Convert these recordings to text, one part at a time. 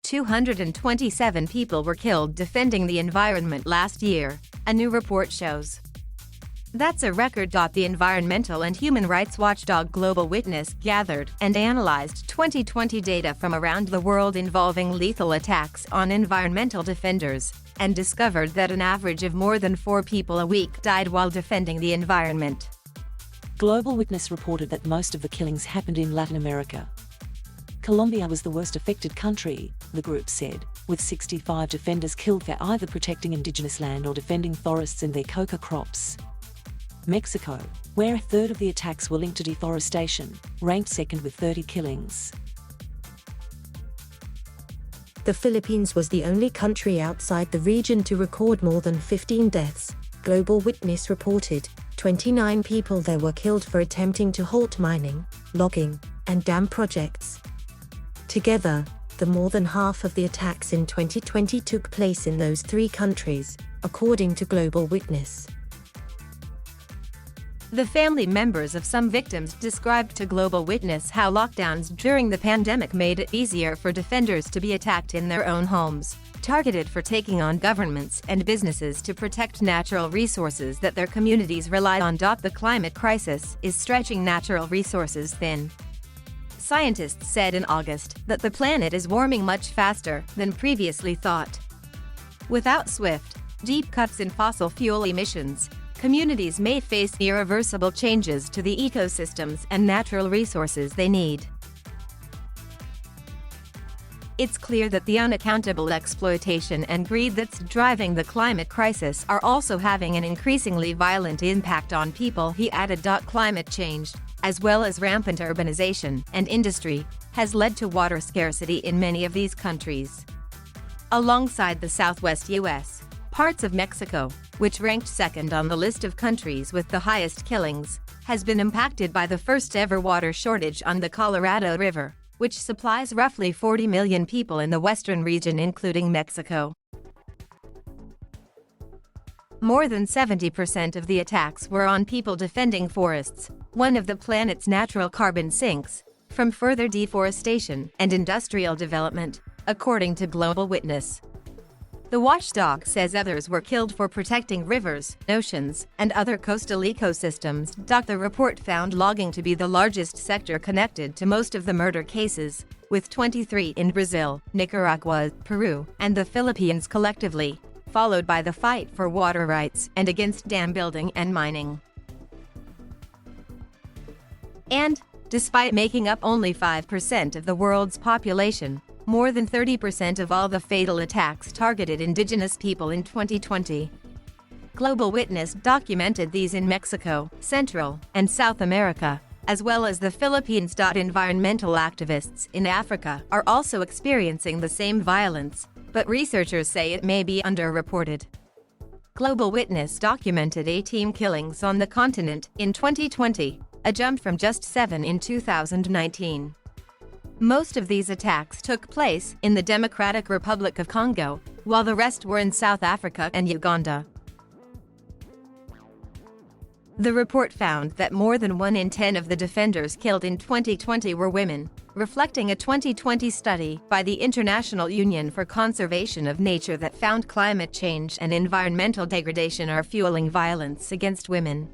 227 people were killed defending the environment last year, a new report shows. That's a record. The environmental and human rights watchdog Global Witness gathered and analyzed 2020 data from around the world involving lethal attacks on environmental defenders, and discovered that an average of more than 4 people a week died while defending the environment. Global Witness reported that most of the killings happened in Latin America. Colombia was the worst affected country, the group said, with 65 defenders killed for either protecting indigenous land or defending forests and their coca crops. Mexico, where a third of the attacks were linked to deforestation, ranked second with 30 killings. The Philippines was the only country outside the region to record more than 15 deaths, Global Witness reported. 29 people there were killed for attempting to halt mining, logging, and dam projects. Together, the more than half of the attacks in 2020 took place in those 3 countries, according to Global Witness. The family members of some victims described to Global Witness how lockdowns during the pandemic made it easier for defenders to be attacked in their own homes, targeted for taking on governments and businesses to protect natural resources that their communities rely on. The climate crisis is stretching natural resources thin. Scientists said in August that the planet is warming much faster than previously thought. Without swift, deep cuts in fossil fuel emissions, communities may face irreversible changes to the ecosystems and natural resources they need. It's clear that the unaccountable exploitation and greed that's driving the climate crisis are also having an increasingly violent impact on people, he added. Climate change, as well as rampant urbanization and industry, has led to water scarcity in many of these countries. Alongside the southwest U.S., parts of Mexico, which ranked second on the list of countries with the highest killings, has been impacted by the first-ever water shortage on the Colorado River, which supplies roughly 40 million people in the western region, including Mexico. More than 70% of the attacks were on people defending forests, one of the planet's natural carbon sinks, from further deforestation and industrial development, according to Global Witness. The watchdog says others were killed for protecting rivers, oceans, and other coastal ecosystems. The report found logging to be the largest sector connected to most of the murder cases, with 23 in Brazil, Nicaragua, Peru, and the Philippines collectively, followed by the fight for water rights and against dam building and mining. And, despite making up only 5% of the world's population, more than 30% of all the fatal attacks targeted indigenous people in 2020. Global Witness documented these in Mexico, Central and South America, as well as the Philippines. Environmental activists in Africa are also experiencing the same violence, but researchers say it may be underreported. Global Witness documented 18 killings on the continent in 2020, a jump from just 7 in 2019. Most of these attacks took place in the Democratic Republic of Congo, while the rest were in South Africa and Uganda. The report found that more than 1 in 10 of the defenders killed in 2020 were women, reflecting a 2020 study by the International Union for Conservation of Nature that found climate change and environmental degradation are fueling violence against women.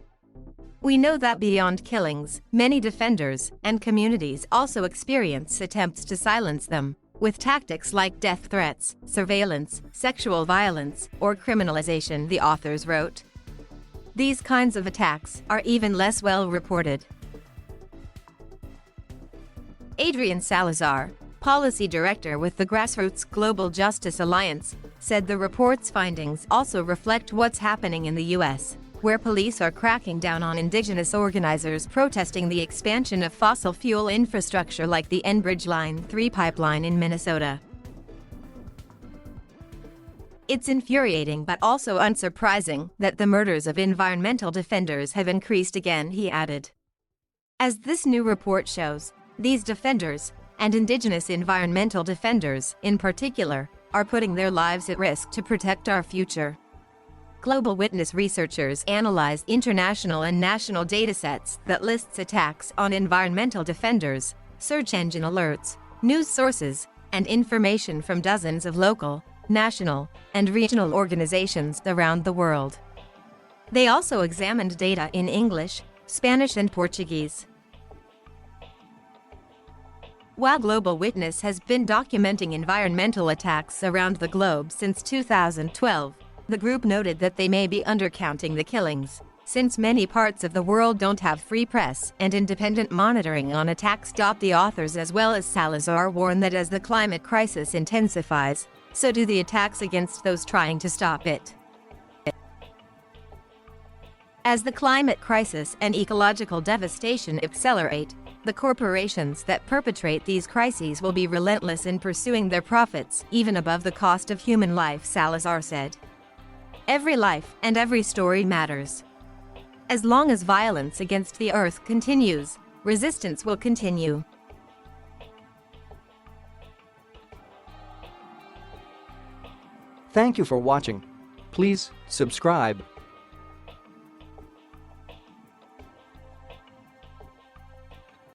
We know that beyond killings, many defenders and communities also experience attempts to silence them, with tactics like death threats, surveillance, sexual violence, or criminalization, the authors wrote. These kinds of attacks are even less well reported. Adrian Salazar, policy director with the Grassroots Global Justice Alliance, said the report's findings also reflect what's happening in the U.S., where police are cracking down on indigenous organizers protesting the expansion of fossil fuel infrastructure like the Enbridge Line 3 pipeline in Minnesota. It's infuriating but also unsurprising that the murders of environmental defenders have increased again, he added. As this new report shows, these defenders, and indigenous environmental defenders in particular, are putting their lives at risk to protect our future. Global Witness researchers analyze international and national datasets that lists attacks on environmental defenders, search engine alerts, news sources, and information from dozens of local, national, and regional organizations around the world. They also examined data in English, Spanish, and Portuguese. While Global Witness has been documenting environmental attacks around the globe since 2012, the group noted that they may be undercounting the killings, since many parts of the world don't have free press and independent monitoring on attacks. The authors as well as Salazar warn that as the climate crisis intensifies, so do the attacks against those trying to stop it. As the climate crisis and ecological devastation accelerate, the corporations that perpetrate these crises will be relentless in pursuing their profits, even above the cost of human life, Salazar said. Every life and every story matters. As long as violence against the earth continues, resistance will continue. Thank you for watching. Please subscribe